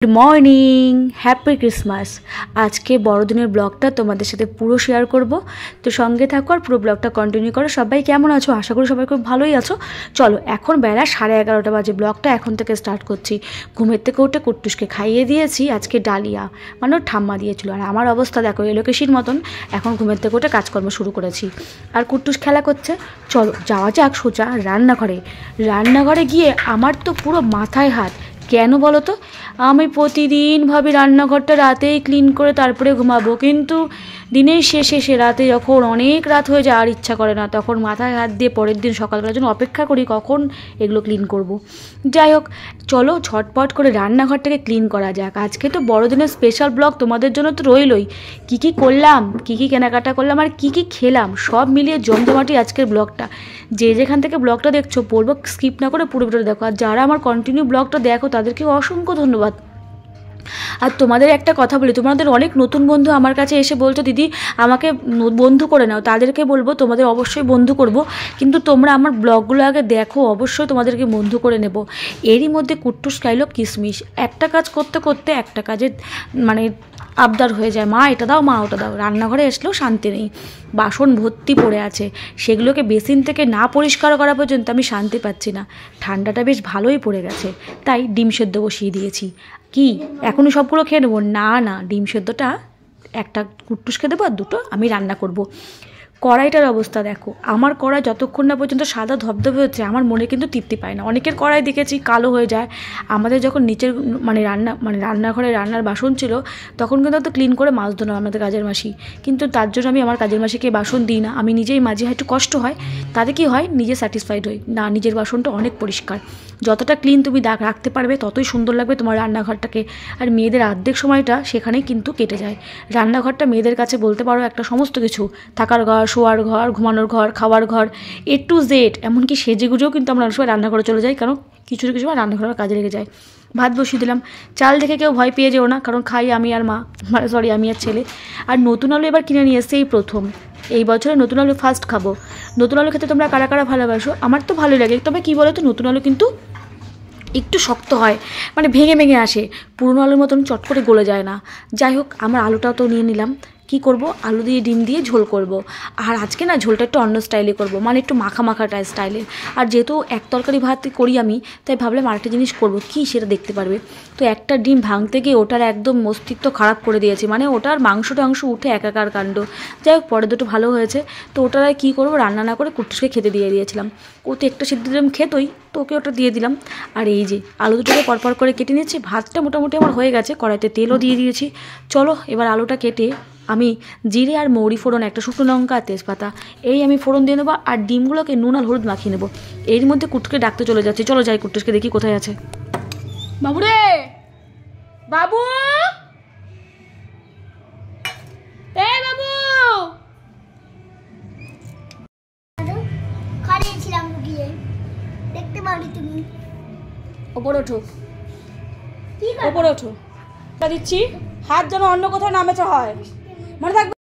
Good morning happy Christmas. आज के बड़ोदिनेर ब्लगटा तुम्हारे साथे पुरो शेयर करब, तो संगे थाको और पुरो ब्लगटा कन्टिन्यू करो। सबाई केमन आछो? आशा करी सबाई खूब भालोई आछो। चलो एखन बेला 11:30 बाजे, ब्लगटा एखन थेके स्टार्ट करछि। घुमेर थेके उठे कुट्टुसके खाइये दिएछि आजके डालिया, माने ओर ठाम्मा दिएछिलो। आर आमार अवस्था देखो एलोकेशिर मतन, एखन घुमेर थेके उठे काजकर्म शुरू करेछि और कुट्टुस खेला करছে। चलो जाওয়া যাক সোজা রান্নাঘরে। রান্নাঘরে গিয়ে আমার তো পুরো মাথায় হাত। কেন বলো তো? আমি প্রতিদিন ভাবি রান্নাঘরটা রাতেই ক্লিন করে তারপরে ঘুমাবো, কিন্তু দিনের শেষে রাতে যখন অনেক রাত হয়ে যায় আর ইচ্ছা করে না, তখন মাথায় হাত দিয়ে পরের দিন সকালবেলার জন্য অপেক্ষা করি কখন এগুলো ক্লিন করব। যাই হোক, চলো ঝটপট করে রান্নাঘরটাকে ক্লিন করা যাক। আজকে তো বড়দিনের স্পেশাল ব্লগ তোমাদের জন্য তো রইলই। কী করলাম, কী কেনাকাটা করলাম আর কী খেলাম, সব মিলিয়ে জমজমাটি আজকের ব্লগটা। যে যেখান থেকে ব্লগটা দেখছো বলবো স্কিপ না করে পুরো ভিডিওটা দেখো। আর যারা আমার কন্টিনিউ ব্লগটা দেখো তাদেরকে অসংখ্য ধন্যবাদ। আর তোমাদের একটা কথা বলি, তোমাদের অনেক নতুন বন্ধু আমার কাছে এসে বলছো দিদি আমাকে বন্ধু করে নাও। তাদেরকে বলবো তোমাদের অবশ্যই বন্ধু করব, কিন্তু তোমরা আমার ব্লগগুলো আগে দেখো, অবশ্যই তোমাদেরকে বন্ধু করে নেব। এরই মধ্যে কুট্টুস খাইলো কিশমিশ। একটা কাজ করতে করতে একটা কাজে মানে আবদার হয়ে যায়, মা এটা দাও, মা ওটা দাও। রান্নাঘরে আসলেও শান্তি নেই, বাসন ভর্তি পড়ে আছে, সেগুলোকে বেসিন থেকে না পরিষ্কার করা পর্যন্ত আমি শান্তি পাচ্ছি না। ঠান্ডাটা বেশ ভালোই পড়ে গেছে, তাই ডিম সেদ্ধ বসিয়ে দিয়েছি। কি এখনই সবগুলো খেয়ে নেবো? না, ডিম সেদ্ধটা একটা কুট্টুসকে দেবো আর দুটো আমি রান্না করব। কড়াইটার অবস্থা দেখো, আমার কড়াই যতক্ষণ না পর্যন্ত সাদা ধবধবে হচ্ছে আমার মনে কিন্তু তৃপ্তি পায় না। অনেকের কড়াই দেখেছি কালো হয়ে যায়। আমাদের যখন নিচের রান্নাঘরে রান্নার বাসন ছিল তখন কিন্তু তো ক্লিন করে মাছ ধরো আমাদের কাজের মাসি, কিন্তু তার জন্য আমি আমার কাজের মাসিকে বাসন দিই না, আমি নিজেই মাঝে একটু কষ্ট হয়। তাতে কি হয়, নিজে স্যাটিসফাইড হই না, নিজের বাসনটা অনেক পরিষ্কার। যতটা ক্লিন তুমি রাখতে পারবে ততই সুন্দর লাগবে তোমার রান্নাঘরটাকে। আর মেয়েদের অর্ধেক সময়টা সেখানেই কিন্তু কেটে যায়। রান্নাঘরটা মেয়েদের কাছে বলতে পারো একটা সমস্ত কিছু, থাকার ঘর, শোয়ার ঘর, ঘুমানোর ঘর, খাওয়ার ঘর, A to Z। এমনকি সেজেগুজেও কিন্তু আমরা অনেক সময় রান্নাঘরে চলে যাই, কারণ কিছু রান্নাঘরে কাজে লেগে যায়। ভাত বসিয়ে দিলাম। চাল দেখে কেউ ভয় পেয়ে যেও না, কারণ খাই আমি আর মা, আমি আর ছেলে। আর নতুন আলু এবার কিনে নিয়ে এসছে এই প্রথম, এই বছরে নতুন আলু ফার্স্ট খাবো। নতুন আলু খেতে তোমরা কারা কারা ভালোবাসো? আমার তো ভালোই লাগে, তবে কী বলো তো, নতুন আলু কিন্তু একটু শক্ত হয়, মানে ভেঙে আসে, পুরনো আলুর মতন চট করে গলে যায় না। যাই হোক, আমার আলুটাও তো নিয়ে নিলাম। কি করব, আলু দিয়ে ডিম দিয়ে ঝোল করব। আর আজকে না ঝোলটা একটু অন্য স্টাইলে করব, মানে একটু মাখা স্টাইলের। আর যেহেতু এক তরকারি ভাত করি আমি, তাই ভাবলাম আরেকটা জিনিস করব, কি সেটা দেখতে পারবে। তো একটা ডিম ভাঙতে গিয়ে ওটার একদম মস্তিষ্ক খারাপ করে দিয়েছি, মানে ওটার মাংস উঠে একাকার কাণ্ড। যাই হোক, পরে দুটো ভালো হয়েছে। তো ওটার কী করবো, রান্না না করে কুট্টুসকে খেতে দিয়ে দিয়েছিলাম। ও তো একটা সিদ্ধ দিলাম খেতই, তো ওকে ওটা দিয়ে দিলাম। আর এই যে আলু দুটোকে পরপর করে কেটে নিচ্ছি। ভাতটা মোটামুটি আমার হয়ে গেছে, কড়াইতে তেলও দিয়ে দিয়েছি। চলো এবার আলুটা কেটে আমি জিরে আর মৌরি ফোড়ন, একটা শুকনো লঙ্কা আর তেজপাতা এই আমি ফোড়ন দিয়ে নেবো। আর ডিমগুলোকে নুন আর হলুদ মাখিয়ে নেবো। এর মধ্যে কুট্টুসকে ডাকতে চলে যাচ্ছি। চলো যাই, কুট্টুসকে দেখি কোথায় আছে। বাবু রে, বাবু, বাবু, দেখতে পারি তুমি? ওপরে ওঠো, ওপরে ওঠো, দিচ্ছি। হাত যেন অন্য কোথাও নামেতে হয়, মনে থাকবে।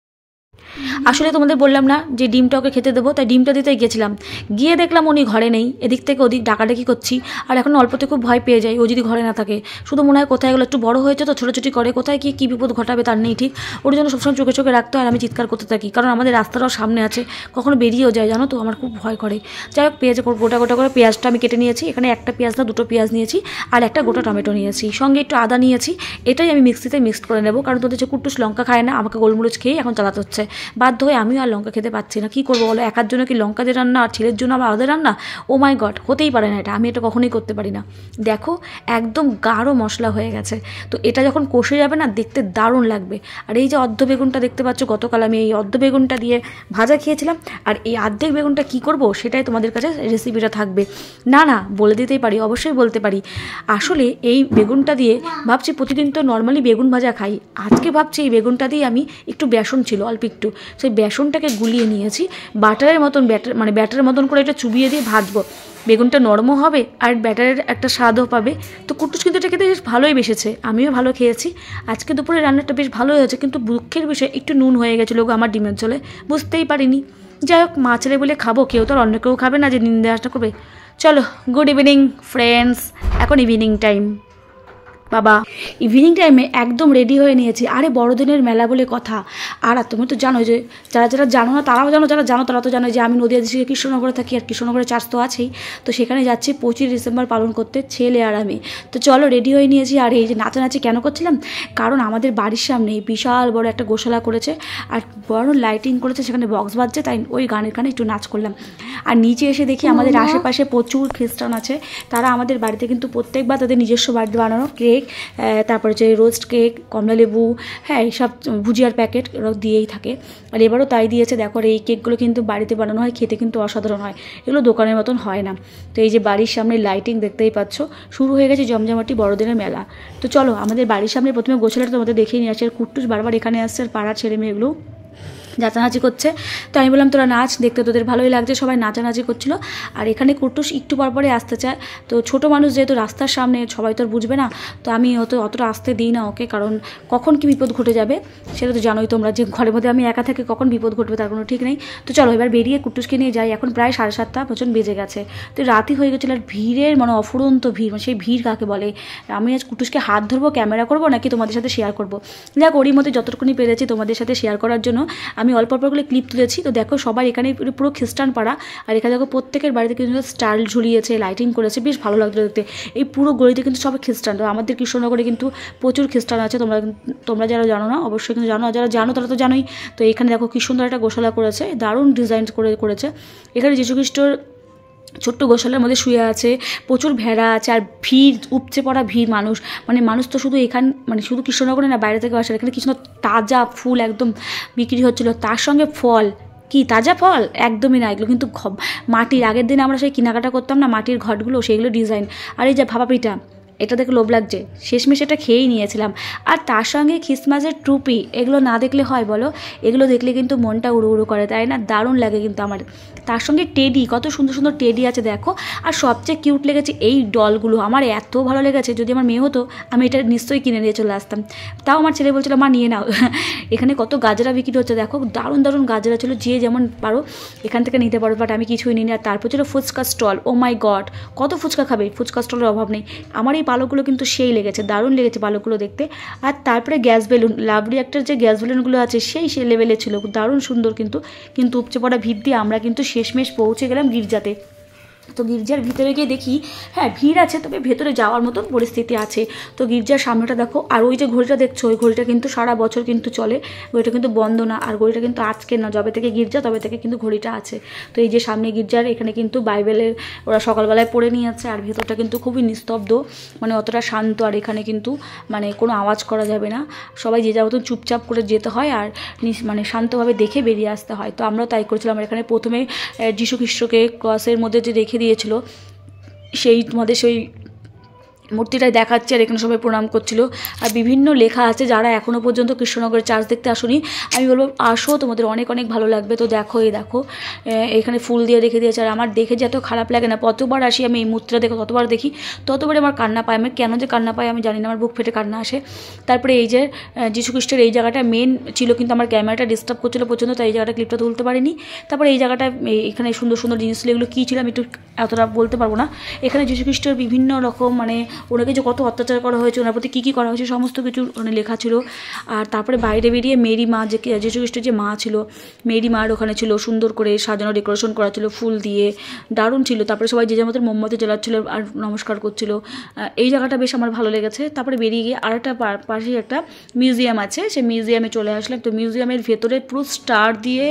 আসলে তোমাদের বললাম না যে ডিমটা ওকে খেতে দেবো, তাই ডিমটা দিতে গিয়েছিলাম। গিয়ে দেখলাম উনি ঘরে নেই। এদিক থেকে ওদিক ডাকাডাকি করছি, আর এখন অল্পতে খুব ভয় পেয়ে যাই ও যদি ঘরে না থাকে। শুধু মনে হয় কোথায় গেলো, একটু বড় হয়েছে তো ছোটাছুটি করে, কোথায় কী বিপদ ঘটাবে তার নেই ঠিক। ওর জন্য সবসময় চোখে রাখতে হয়, আর আমি চিৎকার করতে থাকি, কারণ আমাদের রাস্তাটাও সামনে আছে, কখনো বেরিয়েও যায় জানো তো, আমার খুব ভয় করে। যাই হোক, পেঁয়াজ গোটা করে পেঁয়াজটা আমি কেটে নিয়েছি। এখানে একটা পেঁয়াজ না দুটো পেঁয়াজ নিয়েছি, আর একটা গোটা টমেটো নিয়েছি, সঙ্গে একটু আদা নিয়েছি। এটাই আমি মিক্সিতে মিক্সড করে নেবো, কারণ তোদের যে কুট্টুস লঙ্কা খায় না, আমাকে গোলমরিচ খেয়েই এখন চালাতে হচ্ছে। বাধ্য হয়ে আমিও আর লঙ্কা খেতে পাচ্ছি না। কী করবো বলো, একার জন্য কি লঙ্কা দিয়ে রান্না আর ছেলের জন্য আবার আলাদা রান্না? ও মাই গড, হতেই পারে না এটা, আমি এটা কখনোই করতে পারি না। দেখো একদম গাঢ় মশলা হয়ে গেছে। তো এটা যখন কষে যাবে না, দেখতে দারুণ লাগবে। আর এই যে অর্ধ বেগুনটা দেখতে পাচ্ছ, গতকাল আমি এই অর্ধ বেগুনটা দিয়ে ভাজা খেয়েছিলাম। আর এই অর্ধেক বেগুনটা কী করব সেটাই তোমাদের কাছে রেসিপিটা থাকবে। না বলে দিতেই পারি, অবশ্যই বলতে পারি। আসলে এই বেগুনটা দিয়ে ভাবছি, প্রতিদিন তো নর্মালি বেগুন ভাজা খাই, আজকে ভাবছি এই বেগুনটা দিয়ে আমি একটু বেসন ছিল অল্প একটু, সেই বেসনটাকে গুলিয়ে নিয়েছি, ব্যাটারের মতন করে এটা চুবিয়ে দিয়ে ভাজবো। বেগুনটা নরমও হবে আর ব্যাটারের একটা স্বাদও পাবে। তো কুট্টুস কিন্তু এটা খেতে বেশ ভালোই বেসেছে, আমিও ভালো খেয়েছি। আজকে দুপুরে রান্নাটা বেশ ভালো হয়েছে, কিন্তু দুঃখের বিষয় একটু নুন হয়ে গেছিলো আমার ডিমের ঝোলে, বুঝতেই পারিনি। যাই হোক, মা ছেলে বলে খাবো, কেউ তো আর অন্য কেউ খাবে না যে নিন্দে আসটা করবে। চলো, গুড ইভিনিং ফ্রেন্ডস, এখন ইভিনিং টাইম। বাবা ইভিনিং টাইমে একদম রেডি হয়ে নিয়েছি। আরে বড়দিনের মেলা বলে কথা। আর তুমি তো জানো যে যারা যারা জানো না তারাও জানো, যারা জানো তারা তো জানো যে আমি নদিয়া ডিস্ট্রিক্টের কৃষ্ণনগরে থাকি, আর কৃষ্ণনগরে চার্চ তো আছেই। তো সেখানে যাচ্ছি 25 ডিসেম্বর পালন করতে, ছেলে আর আমি। তো চলো রেডি হয়ে নিয়েছি। আর এই যে নাচানাচি কেন করছিলাম, কারণ আমাদের বাড়ির সামনে বিশাল বড় একটা গোশালা করেছে আর বড় লাইটিং করেছে, সেখানে বক্স বাজছে, তাই ওই গানের গানে একটু নাচ করলাম। আর নিচে এসে দেখি আমাদের আশেপাশে প্রচুর খ্রিস্টান আছে, তারা আমাদের বাড়িতে কিন্তু প্রত্যেকবার তাদের নিজস্ব বাড়িতে বানানো কেক, তারপরে যে রোস্ট কেক, কমলালেবু, হ্যাঁ এইসব ভুজিয়ার প্যাকেট ওরা দিয়েই থাকে। আর এবারও তাই দিয়েছে। দেখো আর এই কেকগুলো কিন্তু বাড়িতে বানানো হয়, খেতে কিন্তু অসাধারণ হয়, এগুলো দোকানের মতন হয় না। তো এই যে বাড়ির সামনে লাইটিং দেখতেই পাচ্ছ, শুরু হয়ে গেছে জমজমাটি বড়দিনের মেলা। তো চলো আমাদের বাড়ির সামনে প্রথমে গোছালাটা তোমাদের দেখিয়ে নিয়ে আসছে। আর কুট্টুস বারবার এখানে আসছে, আর পাড়ার ছেলে মেয়েগুলো নাচানাচি করছে। তো আমি বললাম তোরা নাচ, দেখতে তোদের ভালোই লাগছে, সবাই নাচানাচি করছিল। আর এখানে কুট্টুস একটু পরপরে আসতে চায়, তো ছোট মানুষ যেহেতু রাস্তার সামনে সবাই তো আর বুঝবে না, তো আমি অতটা আসতে দিই না ওকে, কারণ কখন কি বিপদ ঘটে যাবে সেটা তো জানোই তোমরা, যে ঘরের মধ্যে আমি একা থাকি কখন বিপদ ঘটবে তার কোনো ঠিক নেই। তো চলো এবার বেরিয়ে কুট্টুসকে নিয়ে যাই। এখন প্রায় 7:30 পর্যন্ত বেজে গেছে, তো রাতই হয়ে গেছিলো। আর ভিড়ের মানে অফুরন্ত ভিড়, মানে সেই ভিড় কাকে বলে। আমি আজ কুট্টুসকে হাত ধরবো, ক্যামেরা করবো নাকি তোমাদের সাথে শেয়ার করবো, যাক ওরই মধ্যে যতটুকুনি পেরেছি তোমাদের সাথে শেয়ার করার জন্য আমি অল্প অল্পগুলো ক্লিপ তুলেছি। তো দেখো সবাই এখানে পুরো খ্রিস্টান পাড়া, আর এখানে দেখো প্রত্যেকের বাড়িতে কিন্তু স্টাইল ঝুলিয়েছে, লাইটিং করেছে, বেশ ভালো লাগলো দেখতে। এই পুরো গলিতে কিন্তু সবাই খ্রিস্টান। তো আমাদের কৃষ্ণনগরে কিন্তু প্রচুর খ্রিস্টান আছে, তোমরা যারা জানো না অবশ্যই কিন্তু জানো, যারা জানো তারা তো জানোই। তো এখানে দেখো কি সুন্দর একটা গোশালা করেছে, দারুণ ডিজাইন করেছে। এখানে যীশুখ্রিস্টর ছোট্ট গোশালার মধ্যে শুয়ে আছে, প্রচুর ভেড়া আছে, আর ভিড় উপচে পড়া ভিড় মানুষ, মানে মানুষ তো শুধু মানে শুধু কৃষ্ণনগরে না, বাইরে থেকে আসে। এখানে কিছু তাজা ফুল একদম বিক্রি হচ্ছিলো, তার সঙ্গে ফল। কি তাজা ফল? একদমই না, এগুলো কিন্তু মাটির, আগের দিনে আমরা সেই কেনাকাটা করতাম না মাটির ঘটগুলো, সেইগুলো ডিজাইন। আর এই যে ভাপা পিঠা, এটা দেখে লোভ লাগছে, শেষমেশ এটা খেয়েই নিয়েছিলাম। আর তার সঙ্গে খ্রিসমাসের টুপি, এগুলো না দেখলে হয় বলো? এগুলো দেখলে কিন্তু মনটা উড়ু উড়ু করে, তাই না? দারুণ লাগে কিন্তু আমার। তার সঙ্গে টেডি, কত সুন্দর সুন্দর টেডি আছে দেখো। আর সবচেয়ে কিউট লেগেছে এই ডলগুলো, আমার এত ভালো লেগেছে, যদি আমার মেয়ে হতো আমি এটা নিশ্চয়ই কিনে নিয়ে চলে আসতাম। তাও আমার ছেলে বলছিল মা নিয়ে নাও। এখানে কত গাজরা বিক্রি হচ্ছে দেখো, দারুণ দারুণ গাজরা ছিল, যে যেমন পারো এখান থেকে নিতে পারো, বাট আমি কিছুই নিই। আর তারপর ছিল ফুচকা স্টল। ও মাই গড, কত ফুচকা খাবে, ফুচকা স্টলের অভাব নেই। আমার এই পালকগুলো কিন্তু সেই লেগেছে, দারুণ লেগেছে পালকগুলো দেখতে। আর তারপরে গ্যাস বেলুন, লাভলি একটার যে গ্যাস বেলুনগুলো আছে সেই লেভেলে ছিল, দারুণ সুন্দর। কিন্তু উপচে পড়া ভিড় দিয়ে আমরা কিন্তু শেষমেশ পৌঁছে গেলাম গির্জাতে। তো গির্জার ভিতরে গিয়ে দেখি হ্যাঁ ভিড় আছে, তবে ভেতরে যাওয়ার মতন পরিস্থিতি আছে। তো গির্জার সামনেটা দেখো, আর ওই যে ঘড়িটা দেখছো, ওই ঘড়িটা কিন্তু সারা বছর কিন্তু চলে, ঘড়িটা কিন্তু বন্ধ না। আর ঘড়িটা কিন্তু আজকে না, যবে থেকে গির্জা তবে থেকে কিন্তু ঘড়িটা আছে। তো এই যে সামনে গির্জার, এখানে কিন্তু বাইবেলের ওরা সকালবেলায় পড়ে নিয়ে যাচ্ছে। আর ভেতরটা কিন্তু খুবই নিস্তব্ধ, মানে অতটা শান্ত। আর এখানে কিন্তু মানে কোনো আওয়াজ করা যাবে না, সবাই যে যার মতন চুপচাপ করে যেতে হয়, আর মানে শান্তভাবে দেখে বেরিয়ে আসতে হয়। তো আমরাও তাই করেছিলাম। এখানে প্রথমে যীশু খ্রিস্টকে ক্রসের মধ্যে যে রেখে দিয়েছিল, সেই তোমাদের সেই মূর্তিটাই দেখাচ্ছে। আর এখানে সবাই প্রণাম করছিল। আর বিভিন্ন লেখা আছে, যারা এখনও পর্যন্ত কৃষ্ণনগরের চার্চ দেখতে আসোনি আমি বলবো আসো, তোমাদের অনেক অনেক ভালো লাগবে। তো দেখো এই দেখো এখানে ফুল দিয়ে রেখে দিয়েছে। আর আমার দেখে যে এত খারাপ লাগে না, কতবার আসি আমি এই মূর্তিটা দেখো, ততবার দেখি ততবারই আমার কান্না পায়। আমি কেন যে কান্না পাই আমি জানি না, আমার বুক ফেটে কান্না আসে। তারপরে এই যে যীশুখ্রিস্টের এই জায়গাটা মেন ছিল, কিন্তু আমার ক্যামেরাটা ডিস্টার্ব করছিল পর্যন্ত, তাই এই জায়গাটা ক্লিপটা তুলতে পারিনি। তারপরে এই জায়গাটা এখানে সুন্দর সুন্দর জিনিস ছিল, এগুলো কী ছিল আমি একটু এতটা বলতে পারবো না। এখানে যীশুখ্রিস্টের বিভিন্ন রকম মানে ওনাকে যে কত অত্যাচার করা হয়েছে, ওনার প্রতি কী কী করা হয়েছে সমস্ত কিছু ওখানে লেখা ছিল। আর তারপরে বাইরে বেরিয়ে মেরি মা, যে যীশু খ্রিস্টের যে মা ছিল, মেরি মার ওখানে ছিল সুন্দর করে সাজানো, ডেকোরেশন করা ছিল ফুল দিয়ে, দারুণ ছিল। তারপরে সবাই যে যার মতো মোমবাতি জ্বালাচ্ছিল আর নমস্কার করছিল। এই জায়গাটা বেশ আমার ভালো লেগেছে। তারপরে বেরিয়ে গিয়ে আরেকটা পাশেই একটা মিউজিয়াম আছে, সেই মিউজিয়ামে চলে আসলাম। তো মিউজিয়ামের ভেতরে পুরো স্টার দিয়ে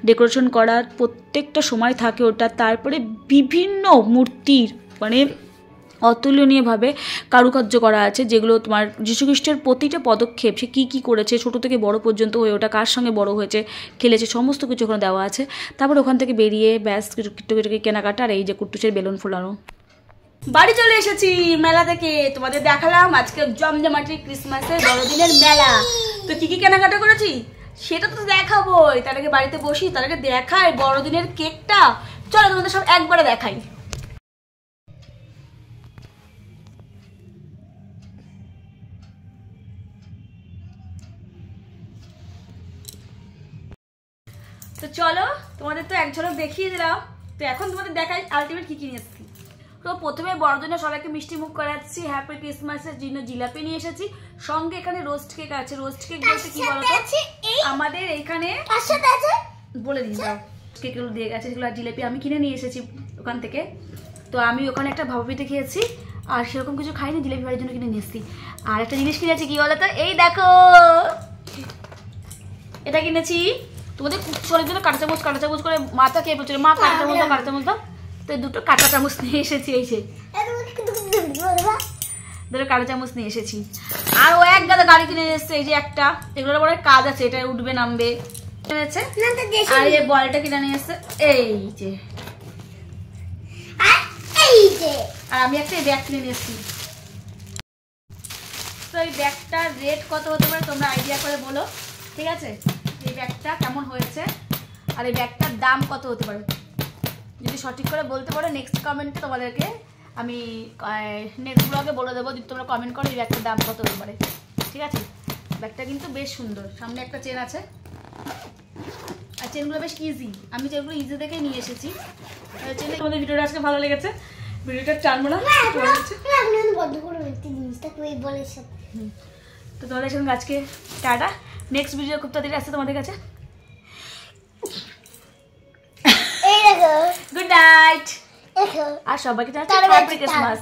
ডেকোরেশন করার প্রত্যেকটা সময় থাকে ওটা। তারপরে বিভিন্ন মূর্তির মানে অতুলনীয়ভাবে কারুকার্য করা আছে, যেগুলো তোমার যীশুখ্রিস্টের প্রতিটা পদক্ষেপ সে কী কী করেছে, ছোটো থেকে বড় পর্যন্ত হয়ে ওটা কার সঙ্গে বড় হয়েছে, খেলেছে, সমস্ত কিছু ওখানে দেওয়া আছে। তারপর ওখান থেকে বেরিয়ে ব্যাস কিছু কেনাকাটা। আর এই যে কুট্টুসের বেলুন ফোলানো। বাড়ি চলে এসেছি মেলা থেকে, তোমাদের দেখালাম আজকে জমজমাটি ক্রিসমাসের বড়দিনের মেলা। তো কী কী কেনাকাটা করেছি সেটা তো দেখাবোই, তার আগে বাড়িতে বসি, তার আগে দেখাই বড়দিনের কেকটা। চলো তোমাদের সব একবারে দেখাই। তো চলো তোমাদের তো এক ঝলক দেখিয়ে দিলাম, তো এখন তোমাদের দেখাই আলটিমেট কি কিনে এসেছি। তো প্রথমে বড়দিনে সবাইকে মিষ্টি মুখ করাচ্ছি, হ্যাপি ক্রিসমাসের জন্য জিলাপি নিয়ে এসেছি, সঙ্গে এখানে রোস্ট কেক আছে। রোস্ট কেক বলতে কি বলতো, আমাদের এখানে বলে দিই দাও, কেকগুলো দিয়ে গেছে সেগুলো, আর জিলাপি আমি কিনে নিয়ে এসেছি ওখান থেকে। তো আমি ওখানে একটা ভাপা পিঠে খেয়েছি, আর সেরকম কিছু খাইনি, জিলাপি বাড়ির জন্য কিনে নিয়ে এসেছি। আর একটা জিনিস কিনেছি, কি বলতো, এই দেখো এটা কিনেছি তোমাদের শরীর জন্য। কাঁটা চামচ করে মাথা খেয়ে পড়ছিল, মা কাঁটা চামচ দাও, তো দুটো কাঁটা চামচ নিয়ে এসেছি, এই যে দুটো কাঁটা চামচ নিয়ে এসেছি। আর ও এক গাদা গাড়ি কিনে এসেছে, এই যে একটা, এগুলোর পরে কাজ আছে, এটা উঠবে নামবে এনেছে। আর এই বলটা কিনে নিয়ে এসেছে, এই যে। আর আমি একটা ব্যাগ কিনে নিয়ে এসেছি। তো এই ব্যাগটার রেট কত হতে পারে তোমরা আইডিয়া করে বলো, ঠিক আছে? এই ব্যাগটা কেমন হয়েছে আর এই ব্যাগটার দাম কত হতে পারে, যদি সঠিক করে বলতে পারো নেক্সট কমেন্টে তোমাদেরকে আমি নেক্সট ব্লগে বলে দেবো। যদি তোমরা কমেন্ট করো এই ব্যাগটার দাম কত হতে পারে, ঠিক আছে? ব্যাগটা কিন্তু বেশ সুন্দর, সামনে একটা চেন আছে, আর চেনগুলো বেশ ইজি, আমি চেনগুলো ইজি দেখেই নিয়ে এসেছি। চেন তোমাদের ভিডিওটা আজকে ভালো লেগেছে, ভিডিওটা টানবো না, তো তোমাদের সঙ্গে আজকে টাটা। নেক্সট ভিডিও খুব তাড়াতাড়ি আসছে তোমাদের কাছে। গুড নাইট, আর সবাইকে হ্যাপি ক্রিসমাস।